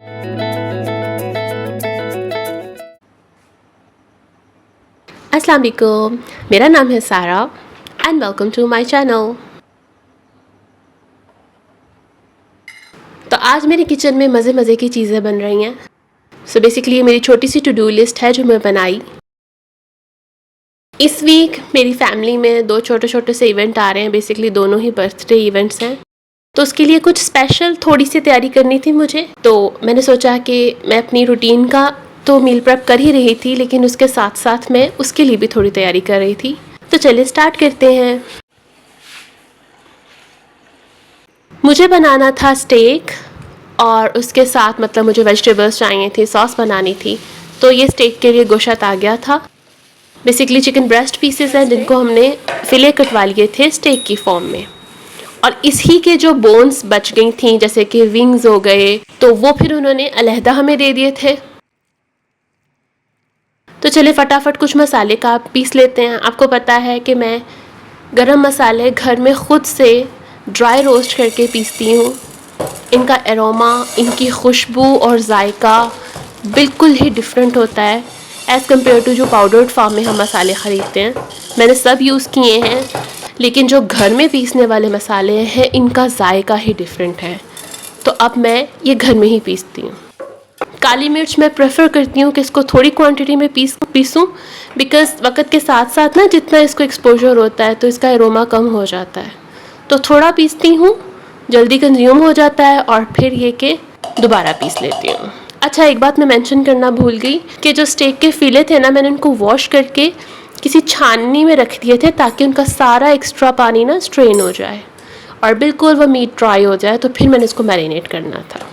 अस्सलाम वालेकुम, मेरा नाम है Sara and welcome to my channel. तो आज मेरे किचन में मज़े मज़े की चीज़ें बन रही हैं। सो बेसिकली ये मेरी छोटी सी टू डू लिस्ट है जो मैं बनाई। इस वीक मेरी फैमिली में 2 छोटे छोटे से इवेंट आ रहे हैं, बेसिकली दोनों ही बर्थडे इवेंट्स हैं। तो उसके लिए कुछ स्पेशल थोड़ी सी तैयारी करनी थी मुझे। तो मैंने सोचा कि मैं अपनी रूटीन का तो मील प्रेप कर ही रही थी, लेकिन उसके साथ साथ मैं उसके लिए भी थोड़ी तैयारी कर रही थी। तो चलिए स्टार्ट करते हैं। मुझे बनाना था स्टेक और उसके साथ मतलब मुझे वेजिटेबल्स चाहिए थे, सॉस बनानी थी। तो ये स्टेक के लिए गोश्त आ गया था। बेसिकली चिकन ब्रेस्ट पीसेस हैं जिनको हमने फिले कटवा लिए थे स्टेक की फॉर्म में, और इसी के जो बोन्स बच गई थी जैसे कि विंग्स हो गए, तो वो फिर उन्होंने अलहदा हमें दे दिए थे। तो चलिए फटाफट कुछ मसाले का पीस लेते हैं। आपको पता है कि मैं गरम मसाले घर में ख़ुद से ड्राई रोस्ट करके पीसती हूँ। इनका एरोमा, इनकी खुशबू और जायका बिल्कुल ही डिफरेंट होता है एज़ कम्पेयर टू जो पाउडर्ड फॉर्म में हम मसाले ख़रीदते हैं। मैंने सब यूज़ किए हैं, लेकिन जो घर में पीसने वाले मसाले हैं इनका जायका ही डिफरेंट है। तो अब मैं ये घर में ही पीसती हूँ। काली मिर्च मैं प्रेफर करती हूँ कि इसको थोड़ी क्वांटिटी में पीसूँ, बिकॉज़ वक्त के साथ साथ ना जितना इसको एक्सपोजर होता है तो इसका एरोमा कम हो जाता है। तो थोड़ा पीसती हूँ, जल्दी कंज्यूम हो जाता है, और फिर ये कि दोबारा पीस लेती हूँ। अच्छा, एक बात मैं मेंशन करना भूल गई कि जो स्टेक के फिले थे ना, मैंने उनको वॉश करके किसी छाननी में रख दिए थे ताकि उनका सारा एक्स्ट्रा पानी ना स्ट्रेन हो जाए और बिल्कुल वो मीट ड्राई हो जाए। तो फिर मैंने इसको मैरिनेट करना था।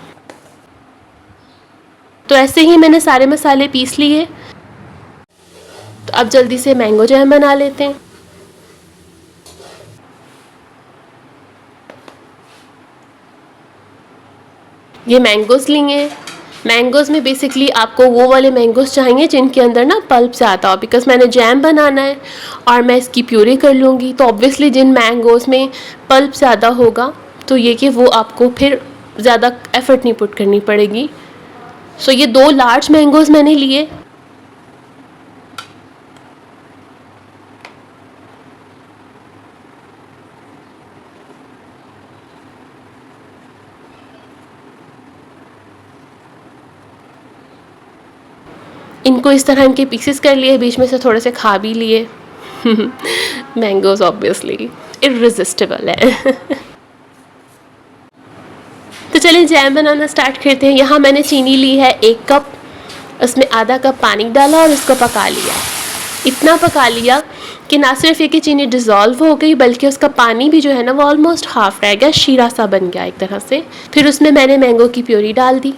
तो ऐसे ही मैंने सारे मसाले पीस लिए। तो अब जल्दी से मैंगो जैम बना लेते हैं। ये मैंगोज़ लिए। मैंगोज़ में बेसिकली आपको वो वाले मैंगोज़ चाहिए जिनके अंदर ना पल्प ज़्यादा हो, बिकॉज़ मैंने जैम बनाना है और मैं इसकी प्यूरी कर लूँगी। तो ऑब्वियसली जिन मैंगोज़ में पल्प ज़्यादा होगा तो ये कि वो आपको फिर ज़्यादा एफ़र्ट नहीं पुट करनी पड़ेगी। सो ये 2 लार्ज मैंगोज़ मैंने लिए। इनको इस तरह इनके पीसेस कर लिए, बीच में से थोड़े से खा भी लिए। मैंगोज़ ऑब्वियसली इररेसिस्टिबल है। तो चलिए जैम बनाना स्टार्ट करते हैं। यहाँ मैंने चीनी ली है 1 कप, उसमें आधा कप पानी डाला और इसको पका लिया। इतना पका लिया कि ना सिर्फ ये कि चीनी डिज़ोल्व हो गई, बल्कि उसका पानी भी जो है ना वो ऑलमोस्ट हाफ रह गया, शीरा सा बन गया एक तरह से। फिर उसमें मैंने मैंगो की प्योरी डाल दी।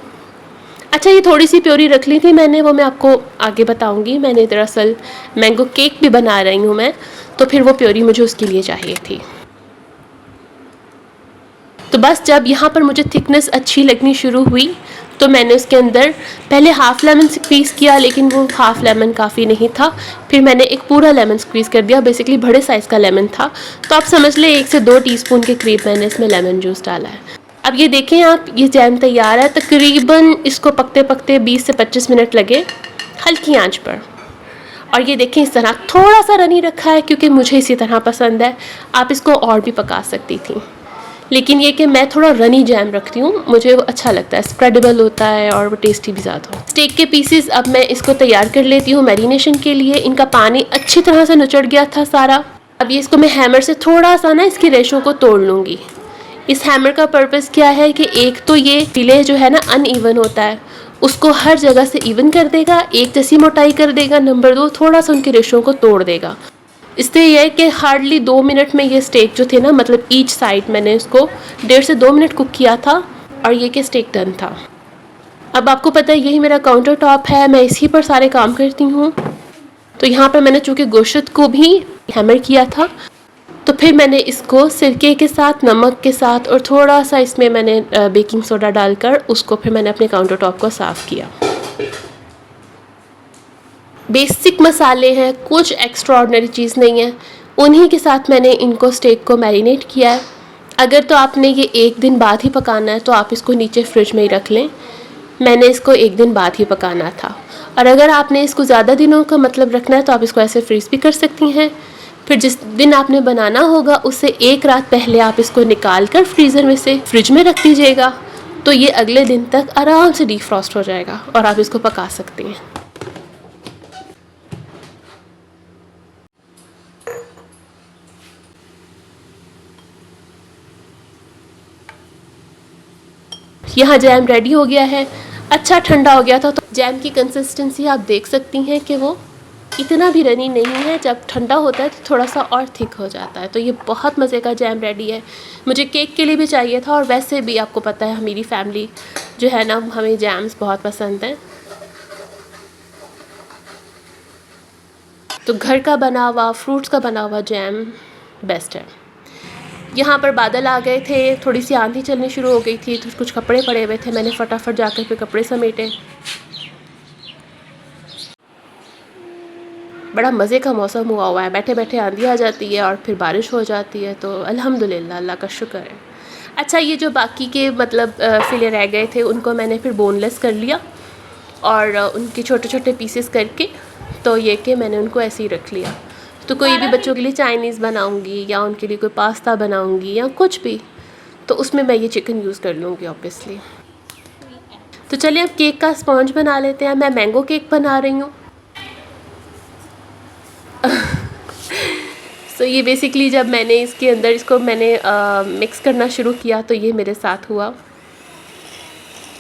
अच्छा, ये थोड़ी सी प्योरी रख ली थी मैंने, वो मैं आपको आगे बताऊंगी। मैंने दरअसल मैंगो केक भी बना रही हूँ मैं, तो फिर वो प्योरी मुझे उसके लिए चाहिए थी। तो बस जब यहाँ पर मुझे थिकनेस अच्छी लगनी शुरू हुई तो मैंने उसके अंदर पहले हाफ़ लेमन स्क्वीज़ किया, लेकिन वो हाफ़ लेमन काफ़ी नहीं था। फिर मैंने एक पूरा लेमन स्क्वीज़ कर दिया। बेसिकली बड़े साइज़ का लेमन था, तो आप समझ लें 1 से 2 टीस्पून के करीब मैंने इसमें लेमन जूस डाला है। अब ये देखें आप, ये जैम तैयार है। तकरीबन इसको पकते पकते 20 से 25 मिनट लगे हल्की आंच पर। और ये देखें इस तरह थोड़ा सा रनी रखा है क्योंकि मुझे इसी तरह पसंद है। आप इसको और भी पका सकती थी, लेकिन ये कि मैं थोड़ा रनी जैम रखती हूँ, मुझे वो अच्छा लगता है, स्प्रेडेबल होता है और वो टेस्टी भी ज़्यादा हो। स्टेक के पीसेस अब मैं इसको तैयार कर लेती हूँ मैरिनेशन के लिए। इनका पानी अच्छी तरह से निचड़ गया था सारा। अब ये इसको मैं हैमर से थोड़ा सा ना इसकी रेशों को तोड़ लूँगी। इस हैमर का पर्पस क्या है कि एक तो ये फिले जो है ना अनइवन होता है, उसको हर जगह से इवन कर देगा, एक जैसी मोटाई कर देगा। नंबर 2, थोड़ा सा उनकी रेशों को तोड़ देगा। इससे यह है कि हार्डली 2 मिनट में ये स्टेक जो थे ना, मतलब ईच साइड मैंने इसको 1.5 से 2 मिनट कुक किया था और ये कि स्टेक डन था। अब आपको पता है यही मेरा काउंटर टॉप है, मैं इसी पर सारे काम करती हूँ। तो यहाँ पर मैंने चूँकि गोश्त को भी हैमर किया था, तो फिर मैंने इसको सिरके के साथ, नमक के साथ और थोड़ा सा इसमें मैंने बेकिंग सोडा डालकर उसको फिर मैंने अपने काउंटर टॉप को साफ़ किया। बेसिक मसाले हैं, कुछ एक्स्ट्राऑर्डिनरी चीज़ नहीं है, उन्हीं के साथ मैंने इनको स्टेक को मैरिनेट किया है। अगर तो आपने ये 1 दिन बाद ही पकाना है तो आप इसको नीचे फ्रिज में ही रख लें, मैंने इसको 1 दिन बाद ही पकाना था। और अगर आपने इसको ज़्यादा दिनों का मतलब रखना है तो आप इसको ऐसे फ्रीज़ भी कर सकती हैं। फिर जिस दिन आपने बनाना होगा उससे 1 रात पहले आप इसको निकाल कर फ्रीज़र में से फ्रिज में रख दीजिएगा, तो ये अगले दिन तक आराम से डीफ्रॉस्ट हो जाएगा और आप इसको पका सकती हैं। यहाँ जैम रेडी हो गया है, अच्छा ठंडा हो गया था। तो जैम की कंसिस्टेंसी आप देख सकती हैं कि वो इतना भी रनी नहीं है, जब ठंडा होता है तो थोड़ा सा और थिक हो जाता है। तो ये बहुत मज़े का जैम रेडी है। मुझे केक के लिए भी चाहिए था और वैसे भी आपको पता है मेरी फैमिली जो है ना, हमें जैम्स बहुत पसंद हैं। तो घर का बना हुआ फ्रूट्स का बना हुआ जैम बेस्ट है। यहाँ पर बादल आ गए थे, थोड़ी सी आंधी चलनी शुरू हो गई थी, तो कुछ कपड़े पड़े हुए थे, मैंने फटाफट जाकर फिर कपड़े समेटे। बड़ा मज़े का मौसम हुआ हुआ है, बैठे बैठे आंधी आ जाती है और फिर बारिश हो जाती है, तो अल्हम्दुलिल्लाह अल्लाह का शुक्र है। अच्छा, ये जो बाकी के मतलब फिले रह गए थे उनको मैंने फिर बोनलेस कर लिया और उनके छोटे छोटे पीसेस करके, तो ये कि मैंने उनको ऐसे ही रख लिया। तो कोई भी बच्चों के लिए चाइनीज़ बनाऊंगी या उनके लिए कोई पास्ता बनाऊंगी या कुछ भी, तो उसमें मैं ये चिकन यूज़ कर लूँगी ऑब्वियसली। तो चलिए अब केक का स्पॉन्ज बना लेते हैं। मैं मैंगो केक बना रही हूँ। सो ये बेसिकली जब मैंने इसके अंदर इसको मैंने मिक्स करना शुरू किया तो ये मेरे साथ हुआ।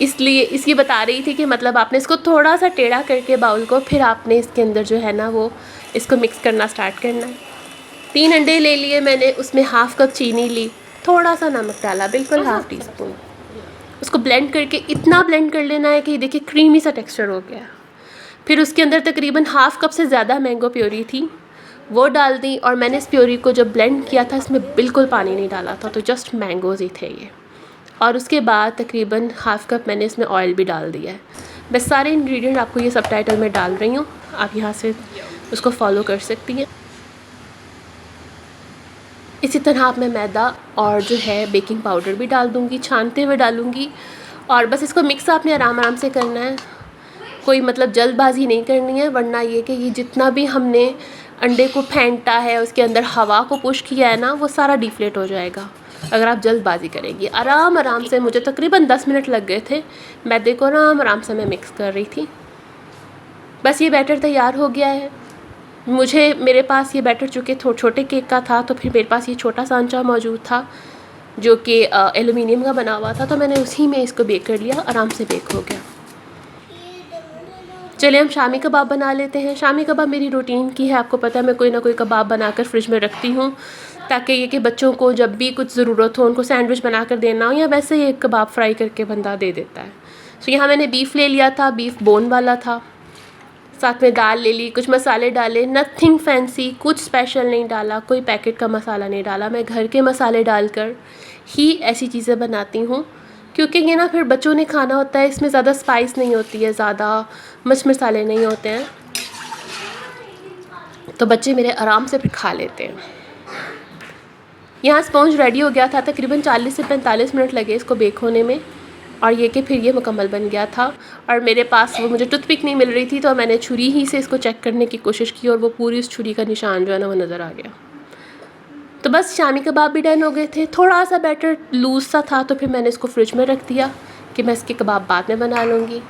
इसलिए इसकी बता रही थी कि मतलब आपने इसको थोड़ा सा टेढ़ा करके बाउल को, फिर आपने इसके अंदर जो है ना वो इसको मिक्स करना स्टार्ट करना है। 3 अंडे ले लिए मैंने, उसमें हाफ़ कप चीनी ली, थोड़ा सा नमक डाला, बिल्कुल हाफ़ टी स्पून। उसको ब्लेंड करके इतना ब्लेंड कर लेना है कि देखिए क्रीमी सा टेक्सचर हो गया। फिर उसके अंदर तकरीबन हाफ़ कप से ज़्यादा मैंगो प्योरी थी, वो डाल दी। और मैंने इस प्योरी को जब ब्लेंड किया था इसमें बिल्कुल पानी नहीं डाला था, तो जस्ट मैंगोज़ ही थे ये। और उसके बाद तकरीबन हाफ़ कप मैंने इसमें ऑयल भी डाल दिया है। मैं सारे इंग्रेडिएंट आपको ये सबटाइटल में डाल रही हूँ, आप यहाँ से उसको फॉलो कर सकती हैं। इसी तरह आप मैं मैदा और जो है बेकिंग पाउडर भी डाल दूँगी, छानते हुए डालूँगी। और बस इसको मिक्स आपने आराम आराम से करना है, कोई मतलब जल्दबाजी नहीं करनी है, वरना ये कि ये जितना भी हमने अंडे को फेंटा है, उसके अंदर हवा को पुश किया है ना, वो सारा डिफ्लेट हो जाएगा अगर आप जल्दबाजी करेंगी। आराम आराम से, मुझे तकरीबन 10 मिनट लग गए थे, मैदे को आराम आराम से मैं मिक्स कर रही थी। बस ये बैटर तैयार हो गया है। मेरे पास ये बैटर चूँकि छोटे केक का था, तो फिर मेरे पास ये छोटा सांचा मौजूद था जो कि एलुमिनियम का बना हुआ था, तो मैंने उसी में इसको बेक कर लिया, आराम से बेक हो गया। चलिए हम शामी कबाब बना लेते हैं। शामी कबाब मेरी रूटीन की है, आपको पता है मैं कोई ना कोई कबाब बनाकर फ्रिज में रखती हूँ, ताकि ये कि बच्चों को जब भी कुछ ज़रूरत हो, उनको सैंडविच बना कर देना हो, या वैसे ही एक कबाब फ्राई करके बंदा दे देता है। सो यहाँ मैंने बीफ ले लिया था, बीफ बोन वाला था, साथ में दाल ले ली, कुछ मसाले डाले, नथिंग फैंसी, कुछ स्पेशल नहीं डाला, कोई पैकेट का मसाला नहीं डाला। मैं घर के मसाले डालकर ही ऐसी चीज़ें बनाती हूँ, क्योंकि ये ना फिर बच्चों ने खाना होता है, इसमें ज़्यादा स्पाइस नहीं होती है, ज़्यादा मिर्च मसाले नहीं होते हैं, तो बच्चे मेरे आराम से फिर खा लेते हैं। यहाँ स्पॉन्ज रेडी हो गया था, तकरीबन 40 से 45 मिनट लगे इसको बेक होने में, और ये कि फिर ये मुकम्मल बन गया था। और मेरे पास वो मुझे टूथपिक नहीं मिल रही थी, तो मैंने छुरी ही से इसको चेक करने की कोशिश की और वो पूरी उस छुरी का निशान जो है ना वो नज़र आ गया। तो बस शामी कबाब भी डन हो गए थे। थोड़ा सा बैटर लूज़ सा था, तो फिर मैंने इसको फ्रिज में रख दिया कि मैं इसके कबाब बाद में बना लूँगी।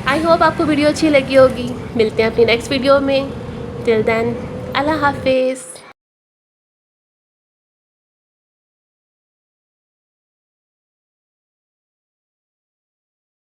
आई होप आपको वीडियो अच्छी लगी होगी। मिलते हैं अपनी नेक्स्ट वीडियो में। टिल देन अल्लाह हाफिज़।